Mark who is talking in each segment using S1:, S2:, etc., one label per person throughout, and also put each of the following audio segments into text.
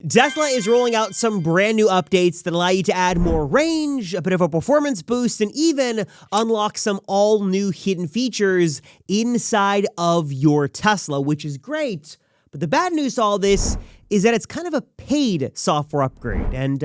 S1: Tesla is rolling out some brand new updates that allow you to add more range, a bit of a performance boost, and even unlock some all new hidden features inside of your Tesla, which is great. But the bad news to all this is that it's kind of a paid software upgrade. And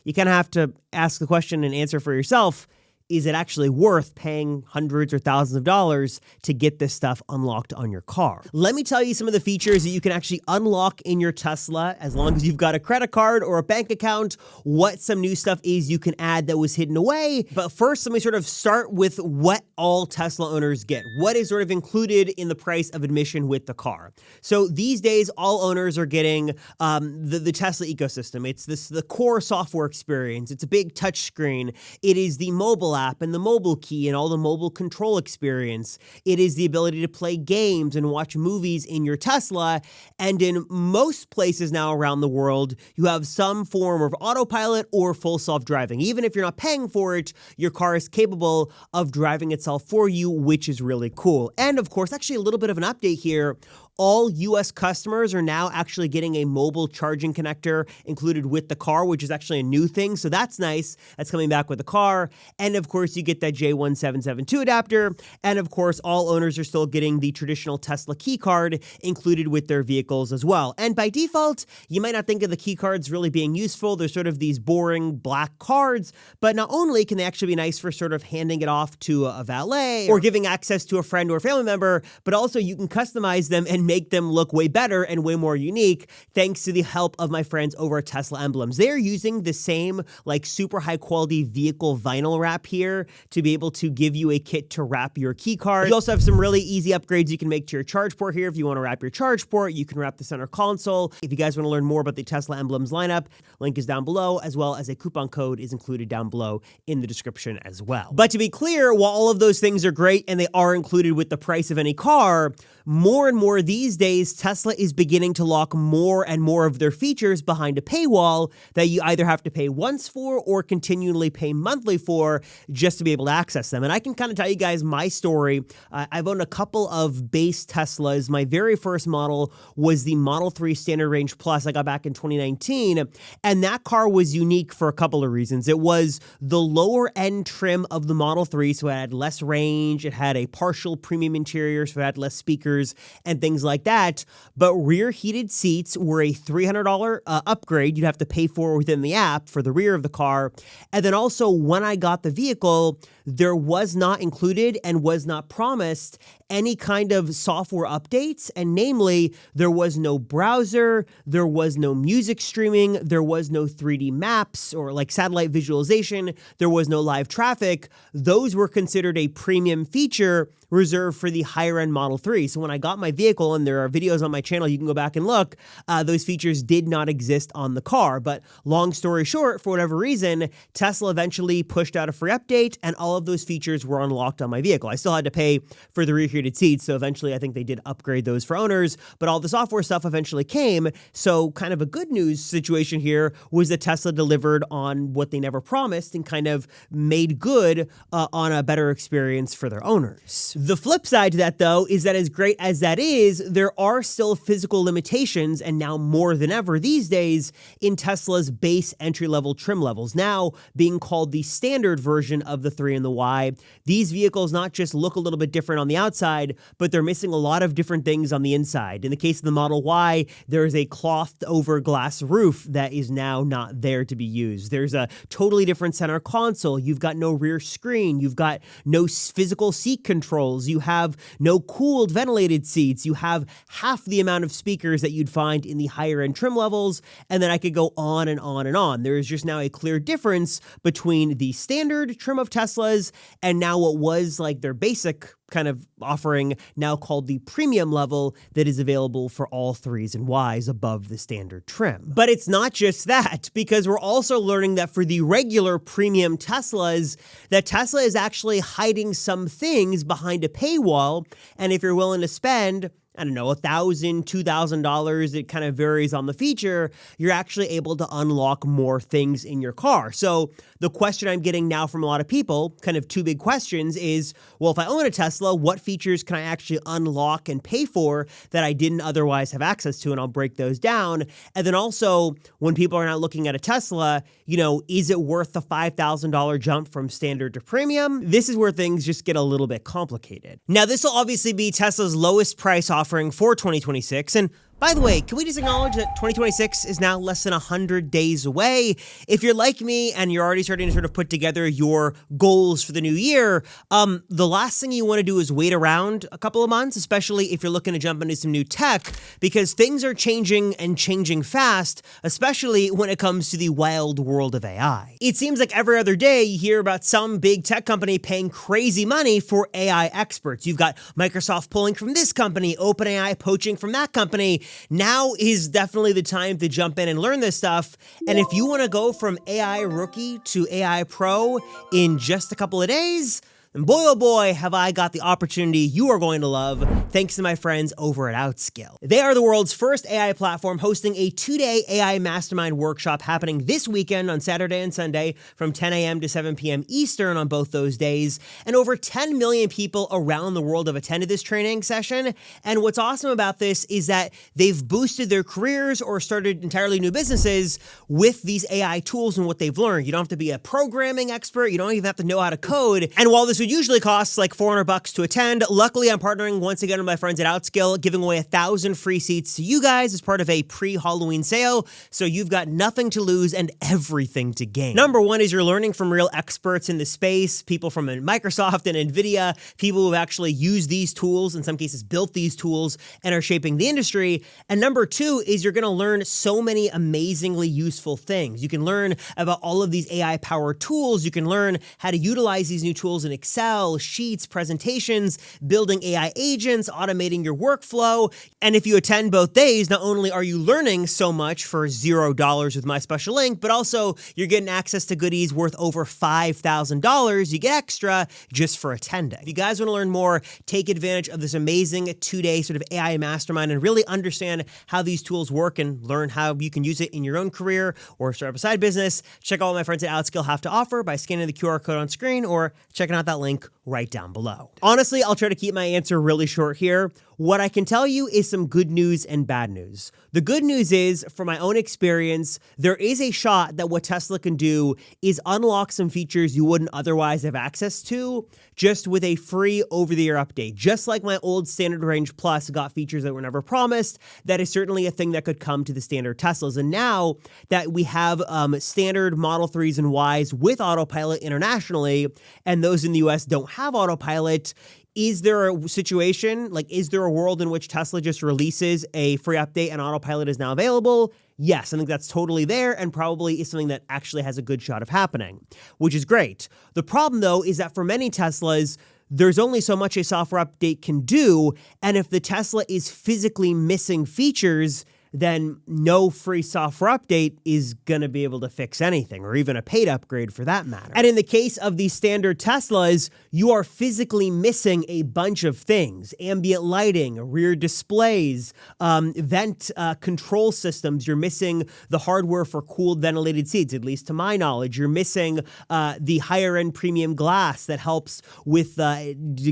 S1: you kind of have to ask the question and answer for yourself. Is it actually worth paying hundreds or thousands of dollars to get this stuff unlocked on your car? Let me tell you some of the features that you can actually unlock in your Tesla as long as you've got a credit card or a bank account, what some new stuff is you can add that was hidden away. But first, let me sort of start with what all Tesla owners get. What is sort of included in the price of admission with the car? So these days, all owners are getting the Tesla ecosystem. It's the core software experience. It's a big touch screen. It is the mobile app and the mobile key and all the mobile control experience. It is the ability to play games and watch movies in your Tesla. And in most places now around the world, you have some form of autopilot or full self-driving. Even if you're not paying for it, your car is capable of driving itself for you, which is really cool. And of course, actually a little bit of an update here. All US customers are now actually getting a mobile charging connector included with the car, which is actually a new thing. So that's nice. That's coming back with the car. And of course, you get that J1772 adapter. And of course, all owners are still getting the traditional Tesla key card included with their vehicles as well. And by default, you might not think of the key cards really being useful. They're sort of these boring black cards. But not only can they actually be nice for sort of handing it off to a valet or giving access to a friend or a family member, but also you can customize them and make them look way better and way more unique thanks to the help of my friends over at Tesla Emblems. They're using the same like super high quality vehicle vinyl wrap here to be able to give you a kit to wrap your key card. You also have some really easy upgrades you can make to your charge port here. If you want to wrap your charge port, you can wrap the center console. If you guys want to learn more about the Tesla Emblems lineup, link is down below, as well as a coupon code is included down below in the description as well. But to be clear, while all of those things are great and they are included with the price of any car, more and more these days, Tesla is beginning to lock more and more of their features behind a paywall that you either have to pay once for or continually pay monthly for just to be able to access them. And I can kind of tell you guys my story. I've owned a couple of base Teslas. My very first model was the Model 3 Standard Range Plus I got back in 2019. And that car was unique for a couple of reasons. It was the lower end trim of the Model 3, so it had less range. It had a partial premium interior, so it had less speakers and things like that. But rear heated seats were a $300 upgrade you'd have to pay for within the app for the rear of the car. And then also when I got the vehicle, there was not included and was not promised any kind of software updates. And namely, there was no browser, there was no music streaming, there was no 3D maps or like satellite visualization, there was no live traffic. Those were considered a premium feature reserved for the higher end Model 3. So when I got my vehicle, and there are videos on my channel, you can go back and look, those features did not exist on the car. But long story short, for whatever reason, Tesla eventually pushed out a free update and all of those features were unlocked on my vehicle. I still had to pay for the rear heated seats. So eventually I think they did upgrade those for owners, but all the software stuff eventually came. So kind of a good news situation here was that Tesla delivered on what they never promised and kind of made good on a better experience for their owners. The flip side to that, though, is that as great as that is, there are still physical limitations, and now more than ever these days, in Tesla's base entry-level trim levels, now being called the standard version of the 3 and the Y. These vehicles not just look a little bit different on the outside, but they're missing a lot of different things on the inside. In the case of the Model Y, there is a clothed-over glass roof that is now not there to be used. There's a totally different center console. You've got no rear screen. You've got no physical seat control. You have no cooled ventilated seats. You have half the amount of speakers that you'd find in the higher end trim levels. And then I could go on and on and on. There is just now a clear difference between the standard trim of Teslas and now what was like their basic kind of offering, now called the premium level, that is available for all 3s and Ys above the standard trim. But it's not just that, because we're also learning that for the regular premium Teslas, that Tesla is actually hiding some things behind a paywall. And if you're willing to spend I don't know, $1,000, $2,000, it kind of varies on the feature, you're actually able to unlock more things in your car. So the question I'm getting now from a lot of people, kind of two big questions, is, well, if I own a Tesla, what features can I actually unlock and pay for that I didn't otherwise have access to? And I'll break those down. And then also, when people are not looking at a Tesla, is it worth the $5,000 jump from standard to premium? This is where things just get a little bit complicated. Now, this will obviously be Tesla's lowest price offering for 2026. And by the way, can we just acknowledge that 2026 is now less than 100 days away? If you're like me and you're already starting to sort of put together your goals for the new year, the last thing you want to do is wait around a couple of months, especially if you're looking to jump into some new tech, because things are changing and changing fast, especially when it comes to the wild world of AI. It seems like every other day you hear about some big tech company paying crazy money for AI experts. You've got Microsoft pulling from this company, OpenAI poaching from that company. Now is definitely the time to jump in and learn this stuff. And if you want to go from AI rookie to AI pro in just a couple of days, then boy, oh boy, have I got the opportunity you are going to love, thanks to my friends over at Outskill. They are the world's first AI platform, hosting a 2-day AI mastermind workshop happening this weekend on Saturday and Sunday from 10 a.m. to 7 p.m. Eastern on both those days. And over 10 million people around the world have attended this training session. And what's awesome about this is that they've boosted their careers or started entirely new businesses with these AI tools and what they've learned. You don't have to be a programming expert. You don't even have to know how to code. And while this would usually cost like $400 to attend, luckily I'm partnering once again with my friends at Outskill, giving away 1,000 free seats to you guys as part of a pre-Halloween sale. So you've got nothing to lose and everything to gain. Number one is you're learning from real experts in the space, people from Microsoft and NVIDIA, people who have actually used these tools, in some cases built these tools, and are shaping the industry. And number two is you're going to learn so many amazingly useful things. You can learn about all of these AI-powered tools. You can learn how to utilize these new tools in Excel, Sheets, presentations, building AI agents, automating your workflow. And if you attend both days, not only are you learning so much for $0 with my special link, but also you're getting access to goodies worth over $5,000 you get extra just for attending. If you guys want to learn more, take advantage of this amazing 2-day sort of AI mastermind and really understand how these tools work and learn how you can use it in your own career or start up a side business. Check out what my friends at Outskill have to offer by scanning the QR code on screen or checking out that link right down below. Honestly, I'll try to keep my answer really short here. What I can tell you is some good news and bad news. The good news is, from my own experience, there is a shot that what Tesla can do is unlock some features you wouldn't otherwise have access to just with a free over-the-air update. Just like my old Standard Range Plus got features that were never promised, that is certainly a thing that could come to the standard Teslas. And now that we have standard Model 3s and Ys with autopilot internationally, and those in the US don't have autopilot, is there a situation, is there a world in which Tesla just releases a free update and autopilot is now available? Yes, I think that's totally there and probably is something that actually has a good shot of happening, which is great. The problem, though, is that for many Teslas, there's only so much a software update can do, and if the Tesla is physically missing features, then no free software update is going to be able to fix anything, or even a paid upgrade for that matter. And in the case of the standard Teslas, you are physically missing a bunch of things: ambient lighting, rear displays, vent control systems. You're missing the hardware for cooled ventilated seats, at least to my knowledge. You're missing the higher end premium glass that helps with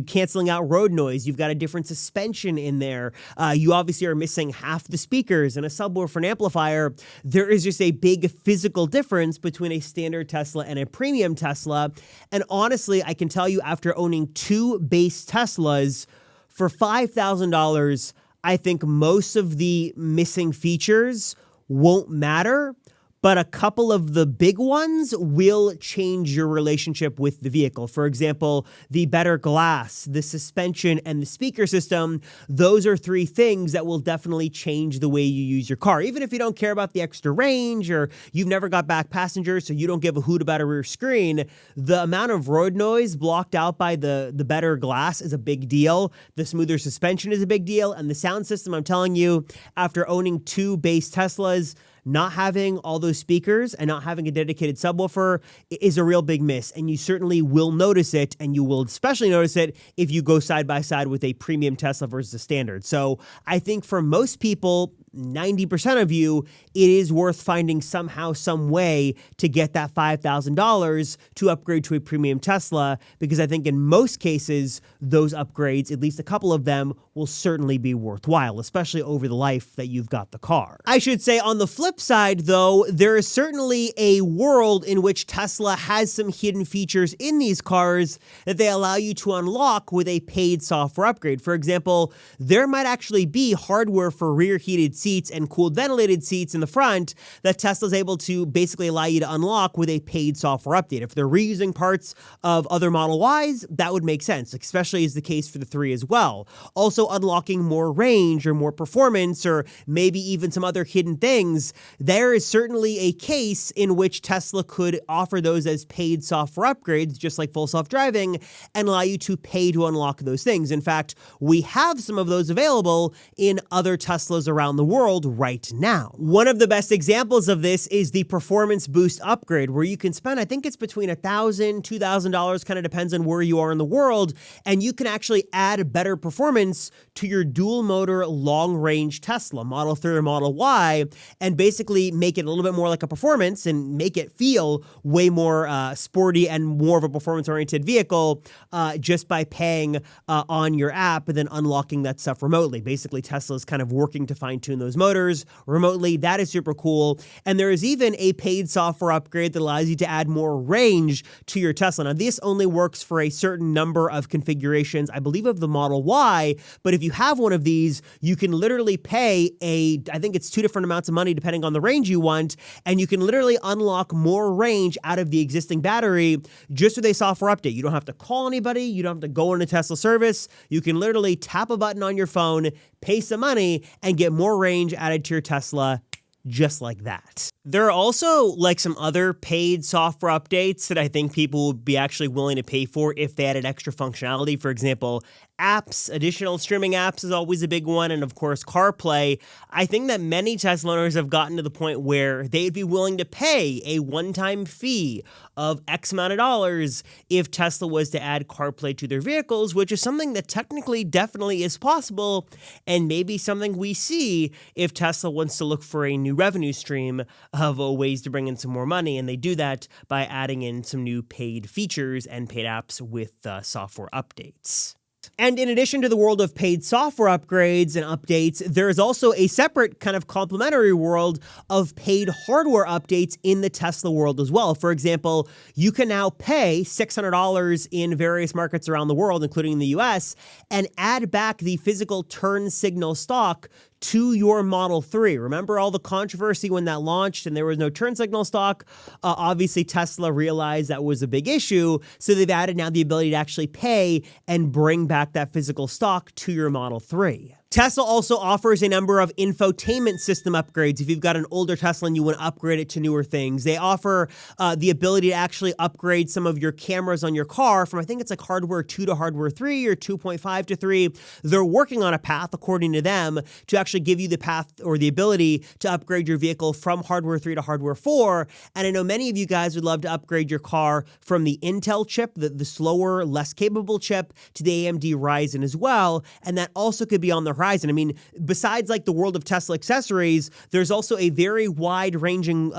S1: canceling out road noise. You've got a different suspension in there. You obviously are missing half the speakers and a subwoofer and amplifier. There is just a big physical difference between a standard Tesla and a premium Tesla. And honestly, I can tell you, after owning 2 base Teslas, for $5,000, I think most of the missing features won't matter, but a couple of the big ones will change your relationship with the vehicle. For example, the better glass, the suspension, and the speaker system. Those are 3 things that will definitely change the way you use your car. Even if you don't care about the extra range, or you've never got back passengers, so you don't give a hoot about a rear screen, the amount of road noise blocked out by the better glass is a big deal. The smoother suspension is a big deal. And the sound system, I'm telling you, after owning 2 base Teslas, not having all those speakers and not having a dedicated subwoofer is a real big miss. And you certainly will notice it, and you will especially notice it if you go side by side with a premium Tesla versus a standard. So I think for most people, 90% of you, it is worth finding somehow, some way to get that $5,000 to upgrade to a premium Tesla, because I think in most cases, those upgrades, at least a couple of them, will certainly be worthwhile, especially over the life that you've got the car. I should say on the flip side, though, there is certainly a world in which Tesla has some hidden features in these cars that they allow you to unlock with a paid software upgrade. For example, there might actually be hardware for rear heated seats and cooled ventilated seats in the front that Tesla's able to basically allow you to unlock with a paid software update. If they're reusing parts of other Model Ys, that would make sense, especially as the case for the 3 as well. Also unlocking more range or more performance, or maybe even some other hidden things. There is certainly a case in which Tesla could offer those as paid software upgrades, just like full self-driving, and allow you to pay to unlock those things. In fact, we have some of those available in other Teslas around the world right now. One of the best examples of this is the Performance Boost upgrade, where you can spend, I think it's between $1,000, $2,000, kind of depends on where you are in the world, and you can actually add better performance to your dual motor long range Tesla, Model 3 or Model Y, and basically make it a little bit more like a performance and make it feel way more sporty and more of a performance oriented vehicle just by paying on your app and then unlocking that stuff remotely. Basically, Tesla's kind of working to fine tune those motors remotely. That is super cool. And there is even a paid software upgrade that allows you to add more range to your Tesla. Now, this only works for a certain number of configurations, I believe, of the Model Y, but if you have one of these, you can literally pay I think it's 2 different amounts of money depending on the range you want, and you can literally unlock more range out of the existing battery just with a software update. You don't have to call anybody. You don't have to go into Tesla service. You can literally tap a button on your phone, pay some money, and get more range added to your Tesla just like that. There are also like some other paid software updates that I think people would be actually willing to pay for if they added extra functionality. For example, apps, additional streaming apps is always a big one. And of course, CarPlay. I think that many Tesla owners have gotten to the point where they'd be willing to pay a one-time fee of X amount of dollars if Tesla was to add CarPlay to their vehicles, which is something that technically definitely is possible, and maybe something we see if Tesla wants to look for a new revenue stream of ways to bring in some more money, and they do that by adding in some new paid features and paid apps with software updates. And in addition to the world of paid software upgrades and updates, there is also a separate kind of complementary world of paid hardware updates in the Tesla world as well. For example, you can now pay $600 in various markets around the world, including in the US, and add back the physical turn signal stock to your Model 3. Remember all the controversy when that launched and there was no turn signal stock? Obviously, Tesla realized that was a big issue, so they've added now the ability to actually pay and bring back that physical stock to your Model 3. Tesla also offers a number of infotainment system upgrades if you've got an older Tesla and you want to upgrade it to newer things. They offer the ability to actually upgrade some of your cameras on your car from, I think it's like hardware 2 to hardware 3 or 2.5 to 3. They're working on a path, according to them, to actually give you the path or the ability to upgrade your vehicle from hardware 3 to hardware 4. And I know many of you guys would love to upgrade your car from the Intel chip, the slower, less capable chip, to the AMD Ryzen as well. And that also could be on the horizon. I mean, besides like the world of Tesla accessories, there's also a very wide-ranging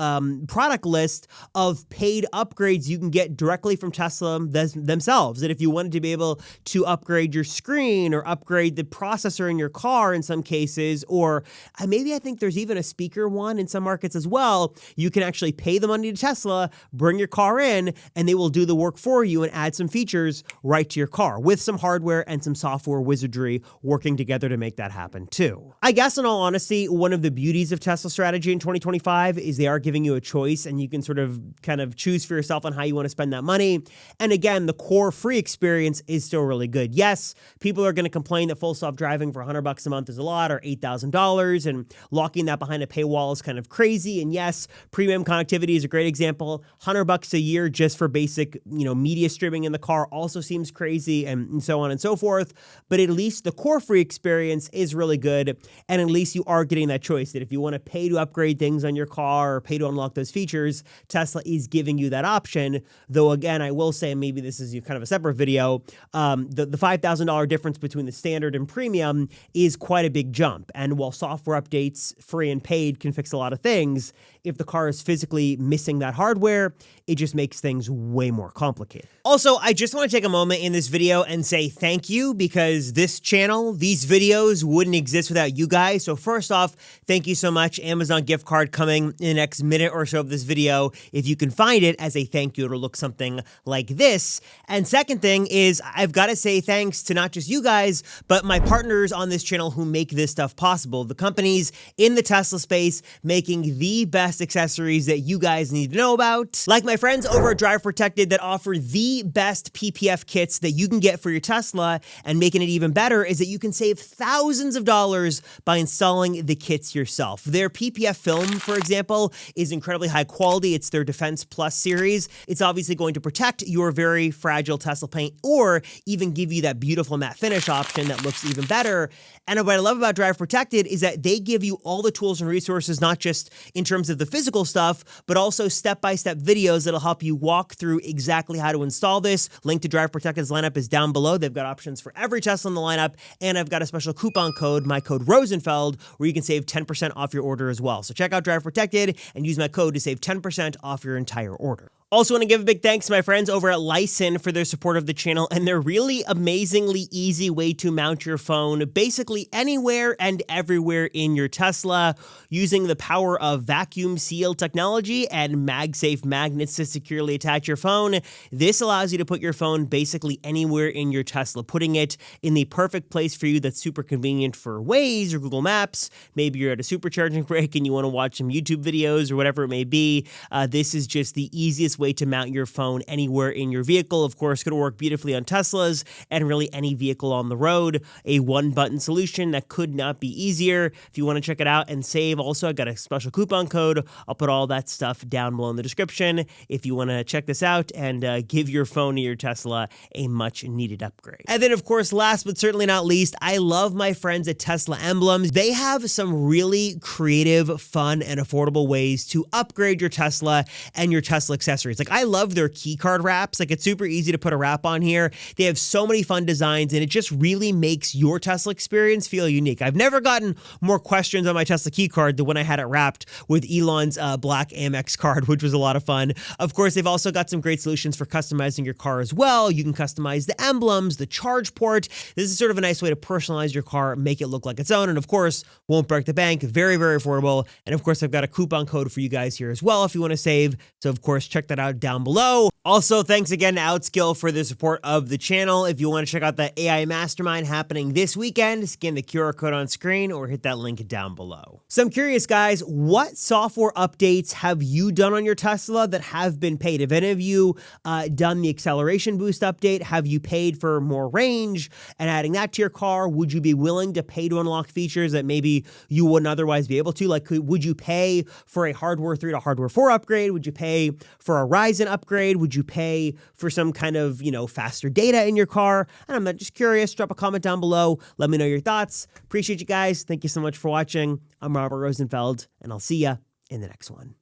S1: product list of paid upgrades you can get directly from Tesla themselves. That if you wanted to be able to upgrade your screen or upgrade the processor in your car in some cases, or maybe I think there's even a speaker one in some markets as well, you can actually pay the money to Tesla, bring your car in, and they will do the work for you and add some features right to your car with some hardware and some software wizardry working together to make that happen too. I guess in all honesty, one of the beauties of Tesla strategy in 2025 is they are giving you a choice and you can sort of kind of choose for yourself on how you want to spend that money. And again, the core free experience is still really good. Yes, people are going to complain that full self-driving for $100 a month is a lot, or $8,000, and locking that behind a paywall is kind of crazy. And yes, premium connectivity is a great example. $100 a year just for basic, media streaming in the car also seems crazy, and so on and so forth. But at least the core free experience performance is really good, and at least you are getting that choice that if you want to pay to upgrade things on your car or pay to unlock those features, Tesla is giving you that option. Though again, I will say, maybe this is kind of a separate video, the $5,000 difference between the standard and premium is quite a big jump. And while software updates, free and paid, can fix a lot of things, if the car is physically missing that hardware, it just makes things way more complicated. Also, I just want to take a moment in this video and say thank you, because this channel, these videos wouldn't exist without you guys. So first off, thank you so much. Amazon gift card coming in the next minute or so of this video. If you can find it as a thank you, it'll look something like this. And second thing is, I've got to say thanks to not just you guys, but my partners on this channel who make this stuff possible. The companies in the Tesla space making the best accessories that you guys need to know about. Like my friends over at Drive Protected that offer the best PPF kits that you can get for your Tesla, and making it even better is that you can save thousands of dollars by installing the kits yourself. Their PPF film, for example, is incredibly high quality. It's their Defense Plus series. It's obviously going to protect your very fragile Tesla paint, or even give you that beautiful matte finish option that looks even better. And what I love about Drive Protected is that they give you all the tools and resources, not just in terms of the physical stuff, but also step-by-step videos that'll help you walk through exactly how to install this. Link to Drive Protected's lineup is down below. They've got options for every Tesla in the lineup, and I've got a special coupon code, my code Rosenfeld, where you can save 10% off your order as well. So check out Drive Protected and use my code to save 10% off your entire order. Also want to give a big thanks to my friends over at Lysen for their support of the channel and their really amazingly easy way to mount your phone basically anywhere and everywhere in your Tesla using the power of vacuum seal technology and MagSafe magnets to securely attach your phone. This allows you to put your phone basically anywhere in your Tesla, putting it in the perfect place for you that's super convenient for Waze or Google Maps. Maybe you're at a supercharging break and you want to watch some YouTube videos or whatever it may be. This is just the easiest way to mount your phone anywhere in your vehicle. Of course, going to work beautifully on Teslas and really any vehicle on the road. A one-button solution that could not be easier. If you want to check it out and save, also, I got a special coupon code. I'll put all that stuff down below in the description if you want to check this out and give your phone or your Tesla a much-needed upgrade. And then, of course, last but certainly not least, I love my friends at Tesla Emblems. They have some really creative, fun, and affordable ways to upgrade your Tesla and your Tesla accessories. Like, I love their key card wraps. Like, it's super easy to put a wrap on here. They have so many fun designs, and it just really makes your Tesla experience feel unique. I've never gotten more questions on my Tesla key card than when I had it wrapped with Elon's black Amex card, which was a lot of fun. Of course, they've also got some great solutions for customizing your car as well. You can customize the emblems, the charge port. This is sort of a nice way to personalize your car, make it look like its own, and of course, won't break the bank. Very, very affordable. And of course, I've got a coupon code for you guys here as well if you want to save. So of course, check that out down below. Also, thanks again to Outskill for the support of the channel. If you want to check out the AI Mastermind happening this weekend, scan the QR code on screen or hit that link down below. So I'm curious, guys, what software updates have you done on your Tesla that have been paid? Have any of you done the acceleration boost update? Have you paid for more range and adding that to your car? Would you be willing to pay to unlock features that maybe you wouldn't otherwise be able to? Like, would you pay for a hardware 3 to hardware 4 upgrade? Would you pay for a Ryzen upgrade? Would you pay for some kind of, faster data in your car? And I'm just curious. Drop a comment down below. Let me know your thoughts. Appreciate you guys. Thank you so much for watching. I'm Robert Rosenfeld, and I'll see ya in the next one.